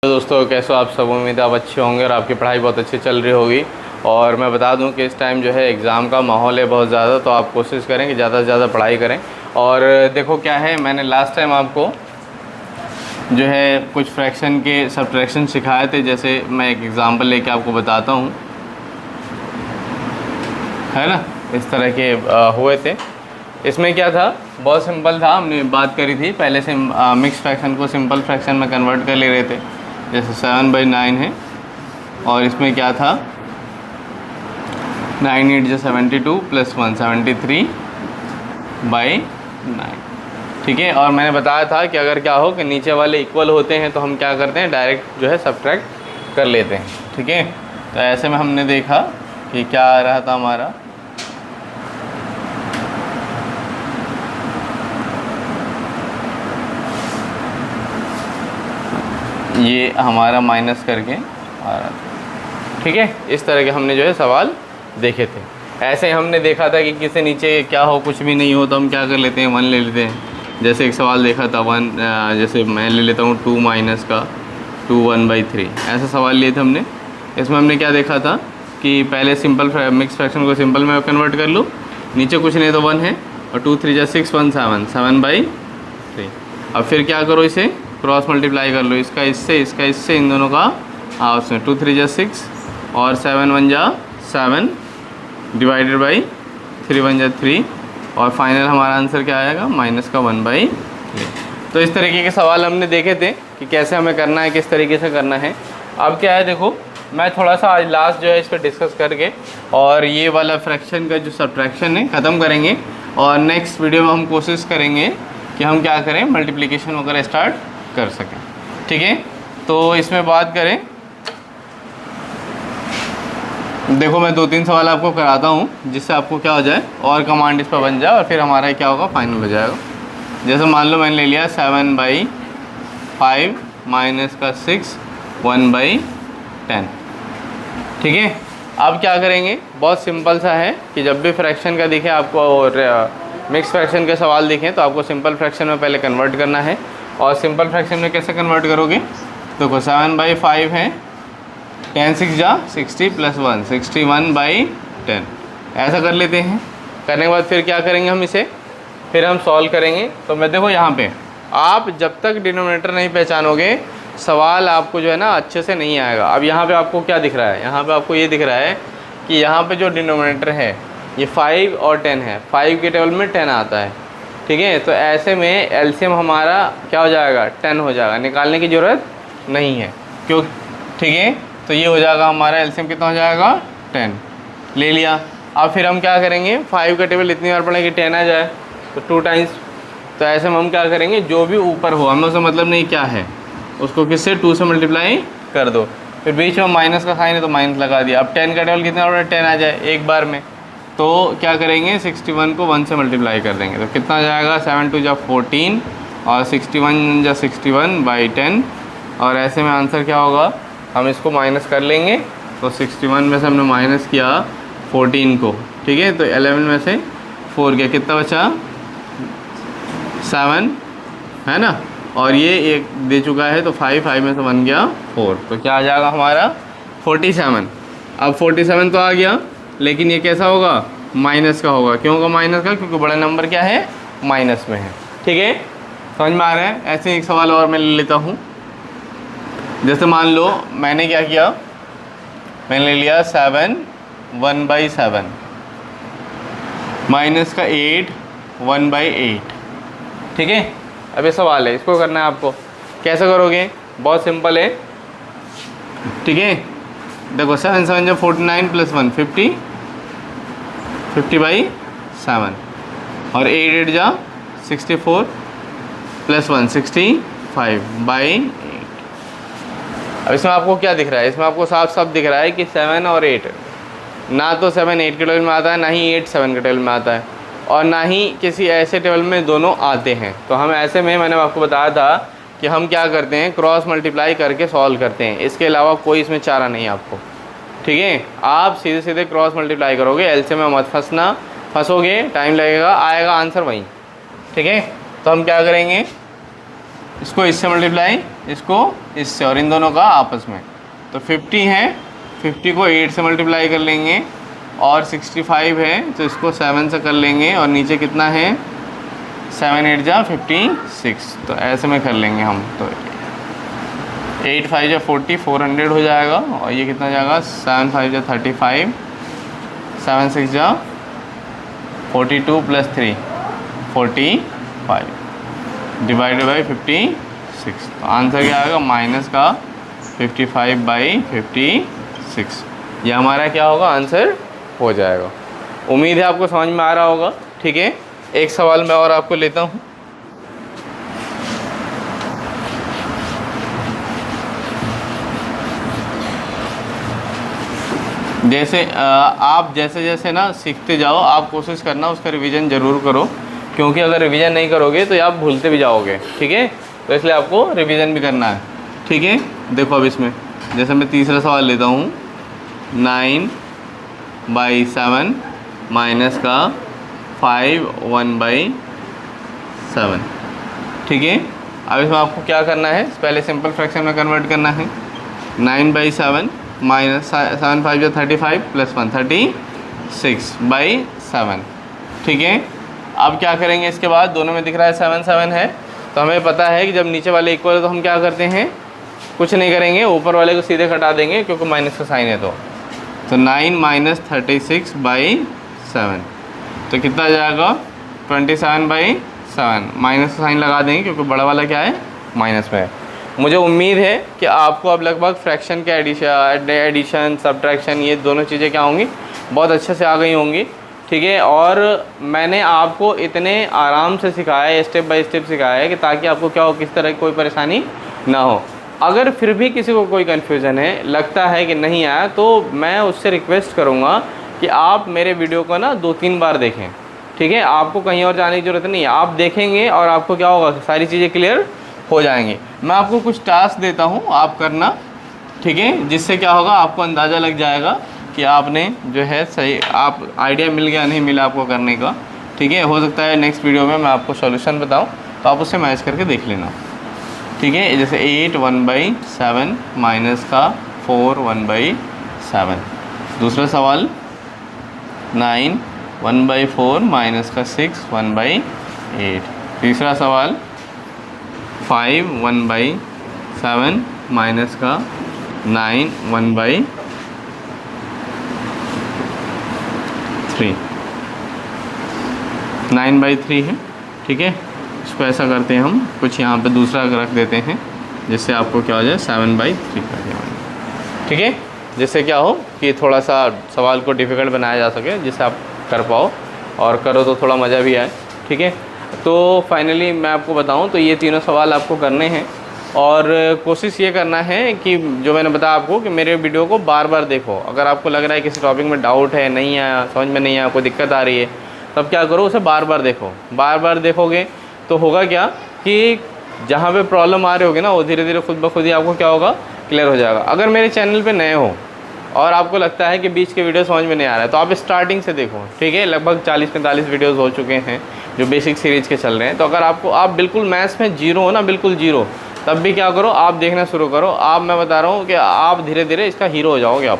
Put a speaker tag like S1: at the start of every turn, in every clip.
S1: तो दोस्तों कैसे हो आप सब। उम्मीद है आप अच्छे होंगे और आपकी पढ़ाई बहुत अच्छी चल रही होगी। और मैं बता दूं कि इस टाइम जो है एग्ज़ाम का माहौल है बहुत ज़्यादा, तो आप कोशिश करें कि ज़्यादा से ज़्यादा पढ़ाई करें। और देखो क्या है, मैंने लास्ट टाइम आपको जो है कुछ फ्रैक्शन के सब्ट्रैक्शन सिखाए थे। जैसे मैं एक एग्ज़ाम्पल लेके आपको बताता हूँ, है ना, इस तरह के हुए थे। इसमें क्या था, बहुत सिंपल था। हमने बात करी थी पहले से, मिक्स फ्रैक्शन को सिंपल फ्रैक्शन में कन्वर्ट कर ले रहे थे। जैसे 7/9 है और इसमें क्या था, 9 8 जो 72 + 1 73/9। ठीक है। और मैंने बताया था कि अगर क्या हो कि नीचे वाले इक्वल होते हैं तो हम क्या करते हैं, डायरेक्ट जो है सब्ट्रैक्ट कर लेते हैं। ठीक है। तो ऐसे में हमने देखा कि क्या आ रहा था हमारा, ये हमारा माइनस करके आ रहा था। ठीक है। इस तरह के हमने जो है सवाल देखे थे। ऐसे ही हमने देखा था कि किसी नीचे क्या हो, कुछ भी नहीं हो, तो हम क्या कर लेते हैं, 1 ले लेते हैं। जैसे एक सवाल देखा था 1, जैसे मैं ले लेता हूँ 2 माइनस का 2 1/3, ऐसा सवाल लिए थे हमने। इसमें हमने क्या देखा था कि पहले सिंपल मिक्स फ्रैक्शन को सिंपल में कन्वर्ट कर लूँ, नीचे कुछ नहीं तो 1 है, और 2 3 जा 6 1 7 7/3। अब फिर क्या करो, इसे क्रॉस मल्टीप्लाई कर लो, इसका इससे इन दोनों का आपस में। 2 3 जा 6 और 7 1 जा 7 डिवाइडेड बाई 3 1 जा 3, और फाइनल हमारा आंसर क्या आएगा, माइनस का 1/3। तो इस तरीके के सवाल हमने देखे थे कि कैसे हमें करना है, किस तरीके से करना है। अब क्या है, देखो मैं थोड़ा सा आज लास्ट जो है इस पर डिस्कस करके और ये वाला फ्रैक्शन का जो सब्ट्रैक्शन है ख़त्म करेंगे। और नेक्स्ट वीडियो में हम कोशिश करेंगे कि हम क्या करें, मल्टीप्लिकेशन वगैरह स्टार्ट कर सकें। ठीक है। तो इसमें बात करें, देखो मैं 2-3 सवाल आपको कराता हूँ जिससे आपको क्या हो जाए और कमांड इस पर बन जाए, और फिर हमारा क्या होगा, फाइनल हो जाएगा। जैसे मान लो मैंने ले लिया 7/5 माइनस का 6 1/10। ठीक है। अब क्या करेंगे, बहुत सिंपल सा है कि जब भी फ्रैक्शन का दिखे आपको और मिक्स फ्रैक्शन के सवाल दिखें तो आपको सिंपल फ्रैक्शन में पहले कन्वर्ट करना है। और सिंपल फ्रैक्शन में कैसे कन्वर्ट करोगे, देखो 7/5 है, 10 6 जा 60 + 1 61/10, ऐसा कर लेते हैं। करने के बाद फिर क्या करेंगे, हम इसे फिर हम सॉल्व करेंगे। तो मैं देखो यहाँ पे आप जब तक डिनोमिनेटर नहीं पहचानोगे सवाल आपको जो है ना अच्छे से नहीं आएगा। अब यहाँ पे आपको क्या दिख रहा है, यहाँ पे आपको ये दिख रहा है कि यहाँ पे जो डिनोमिनेटर है ये 5 और 10 है, 5 के टेबल में 10 आता है। ठीक है। तो ऐसे में एलसीएम हमारा क्या हो जाएगा, 10 हो जाएगा, निकालने की ज़रूरत नहीं है क्यों। ठीक है। तो ये हो जाएगा हमारा एलसीएम कितना हो जाएगा, 10 ले लिया। अब फिर हम क्या करेंगे, 5 का टेबल इतनी बार पढ़ें कि 10 आ जाए, तो 2 टाइम्स। तो ऐसे में हम क्या करेंगे, जो भी ऊपर हो, हमें उसका मतलब नहीं क्या है, उसको किससे 2 से मल्टीप्लाई कर दो। फिर बीच में माइनस का साइन है तो माइनस लगा दिया। अब 10 का टेबल कितना बड़ा, 10 आ जाए एक बार में, तो क्या करेंगे 61 को 1 से मल्टीप्लाई कर देंगे, तो कितना आ जाएगा, 7 2 जा 14 और 61 जा 61/10। और ऐसे में आंसर क्या होगा, हम इसको माइनस कर लेंगे। तो 61 में से हमने माइनस किया 14 को। ठीक है। तो 11 में से 4 गया, कितना बचा, 7 है ना, और ये एक दे चुका है तो 5 में से 1 गया 4, तो क्या आ जाएगा हमारा 47। अब 47 तो आ गया, लेकिन ये कैसा होगा, माइनस का होगा। क्यों होगा माइनस का, क्योंकि बड़ा नंबर क्या है, माइनस में है। ठीक है। समझ में आ रहा है। ऐसे एक सवाल और मैं ले लेता हूँ। जैसे मान लो मैंने क्या किया, मैंने ले लिया 7 1/7 माइनस का 8 1/8। ठीक है। अब ये सवाल है, इसको करना है आपको। कैसे करोगे, बहुत सिंपल है। ठीक है। देखो 7 7 जो 49 + 1 50 50/7, और 8 8 जा 64 + 1 65/8। अब इसमें आपको क्या दिख रहा है, इसमें आपको साफ साफ दिख रहा है कि 7 और 8, ना तो 7 8 के टेबल में आता है, ना ही 8 7 के टेबल में आता है, और ना ही किसी ऐसे टेबल में दोनों आते हैं। तो हम ऐसे में, मैंने आपको बताया था कि हम क्या करते हैं, क्रॉस मल्टीप्लाई करके सॉल्व करते हैं। इसके अलावा कोई इसमें चारा नहीं है आपको। ठीक है। आप सीधे सीधे क्रॉस मल्टीप्लाई करोगे, एलसीएम में मत फंसोगे, टाइम लगेगा, आएगा आंसर वहीं। ठीक है। तो हम क्या करेंगे, इसको इससे मल्टीप्लाई इसको इससे और इन दोनों का आपस में। तो 50 है, 50 को 8 से मल्टीप्लाई कर लेंगे और 65 है तो इसको 7 से कर लेंगे और नीचे कितना है 7 8 जा 56, तो ऐसे में कर लेंगे हम। तो 8 5 जा 40, 400 हो जाएगा और ये कितना जाएगा 7 5 जा 35, 7 6 जा 42 प्लस 3 45 डिवाइडेड बाई 56। तो आंसर क्या आएगा माइनस का 55/56। ये हमारा क्या होगा आंसर हो जाएगा। उम्मीद है आपको समझ में आ रहा होगा। ठीक है, एक सवाल मैं और आपको लेता हूँ। जैसे आप जैसे जैसे ना सीखते जाओ, आप कोशिश करना उसका रिवीजन ज़रूर करो, क्योंकि अगर रिवीजन नहीं करोगे तो आप भूलते भी जाओगे। ठीक है, तो इसलिए आपको रिवीजन भी करना है। ठीक है, देखो अब इसमें जैसे मैं तीसरा सवाल लेता हूँ, 9/7 माइनस का 5 1/7। ठीक है, अब इसमें आपको क्या करना है, पहले सिंपल फ्रैक्शन में कन्वर्ट करना है। 9/7 माइनस 7 5 35 प्लस 1 36/7। ठीक है, अब क्या करेंगे इसके बाद, दोनों में दिख रहा है 7 7 है, तो हमें पता है कि जब नीचे वाले इक्वल है तो हम क्या करते हैं, कुछ नहीं करेंगे, ऊपर वाले को सीधे घटा देंगे क्योंकि माइनस का साइन है। तो 9 माइनस 36/7 तो कितना आ जाएगा 27/7। माइनस का साइन लगा देंगे क्योंकि बड़ा वाला क्या है माइनस में है। मुझे उम्मीद है कि आपको अब लगभग फ्रैक्शन के एडिशन सब्ट्रैक्शन ये दोनों चीज़ें क्या होंगी बहुत अच्छे से आ गई होंगी। ठीक है, और मैंने आपको इतने आराम से सिखाया है, स्टेप बाय स्टेप सिखाया है कि ताकि आपको क्या हो, किस तरह की कोई परेशानी ना हो। अगर फिर भी किसी को कोई कन्फ्यूज़न है, लगता है कि नहीं आया, तो मैं उससे रिक्वेस्ट करूँगा कि आप मेरे वीडियो को ना 2-3 बार देखें। ठीक है, आपको कहीं और जाने की ज़रूरत नहीं है, आप देखेंगे और आपको क्या होगा, सारी चीज़ें क्लियर हो जाएंगी। मैं आपको कुछ टास्क देता हूँ, आप करना। ठीक है, जिससे क्या होगा आपको अंदाज़ा लग जाएगा कि आपने जो है सही, आप आइडिया मिल गया नहीं मिला आपको करने का। ठीक है, हो सकता है नेक्स्ट वीडियो में मैं आपको सॉल्यूशन बताऊं तो आप उससे मैच करके देख लेना। ठीक है, जैसे 8 1/7 माइनस का 4 1/7। दूसरा सवाल 9 1/4 माइनस का 6 1/8। तीसरा सवाल 5 1/7 माइनस का 9 1/3। 9/3 है। ठीक है, इसको ऐसा करते हैं हम, कुछ यहाँ पे दूसरा रख देते हैं जिससे आपको क्या हो जाए 7/3 कर दिया। ठीक है, जिससे क्या हो कि थोड़ा सा सवाल को डिफ़िकल्ट बनाया जा सके, जिससे आप कर पाओ और करो तो थोड़ा मज़ा भी आए। ठीक है, तो फाइनली मैं आपको बताऊं तो ये तीनों सवाल आपको करने हैं और कोशिश ये करना है कि जो मैंने बताया आपको कि मेरे वीडियो को बार बार देखो। अगर आपको लग रहा है किसी टॉपिक में डाउट है, नहीं आया, समझ में नहीं आया, कोई दिक्कत आ रही है, तब क्या करो, उसे बार बार देखो। बार बार देखोगे तो होगा क्या कि जहाँ पे प्रॉब्लम आ रही होगी ना, वो धीरे धीरे खुद ब खुद ही आपको क्या होगा क्लियर हो जाएगा। अगर मेरे चैनल पे नए हो और आपको लगता है कि बीच के वीडियो समझ में नहीं आ रहा है, तो आप स्टार्टिंग से देखो। ठीक है, लगभग 40-45 वीडियोज़ हो चुके हैं जो बेसिक सीरीज़ के चल रहे हैं। तो अगर आप बिल्कुल मैथ्स में जीरो हो ना, बिल्कुल जीरो, तब भी क्या करो, आप देखना शुरू करो। आप, मैं बता रहा हूँ कि आप धीरे धीरे इसका हीरो हो जाओगे आप।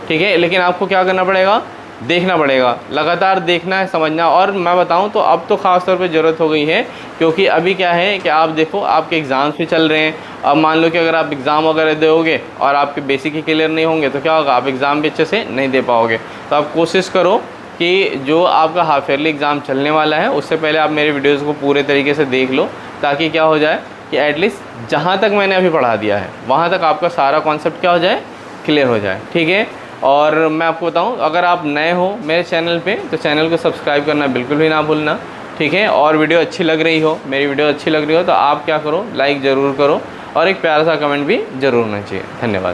S1: ठीक है, लेकिन आपको क्या करना पड़ेगा, देखना पड़ेगा, लगातार देखना है, समझना। और मैं बताऊं तो अब तो ख़ास तौर पे ज़रूरत हो गई है, क्योंकि अभी क्या है कि आप देखो आपके एग्ज़ाम्स भी चल रहे हैं। अब मान लो कि अगर आप एग्ज़ाम वगैरह दोगे और आपके बेसिक ही क्लियर नहीं होंगे तो क्या होगा, आप एग्ज़ाम भी अच्छे से नहीं दे पाओगे। तो आप कोशिश करो कि जो आपका हाफ ईयरली एग्ज़ाम चलने वाला है उससे पहले आप मेरे वीडियोज़ को पूरे तरीके से देख लो, ताकि क्या हो जाए कि एटलीस्ट जहाँ तक मैंने अभी पढ़ा दिया है वहाँ तक आपका सारा कॉन्सेप्ट क्या हो जाए, क्लियर हो जाए। ठीक है, और मैं आपको बताऊं, अगर आप नए हो मेरे चैनल पे तो चैनल को सब्सक्राइब करना बिल्कुल भी ना भूलना। ठीक है, और वीडियो अच्छी लग रही हो, मेरी वीडियो अच्छी लग रही हो तो आप क्या करो, लाइक ज़रूर करो और एक प्यारा सा कमेंट भी ज़रूर होना चाहिए। धन्यवाद।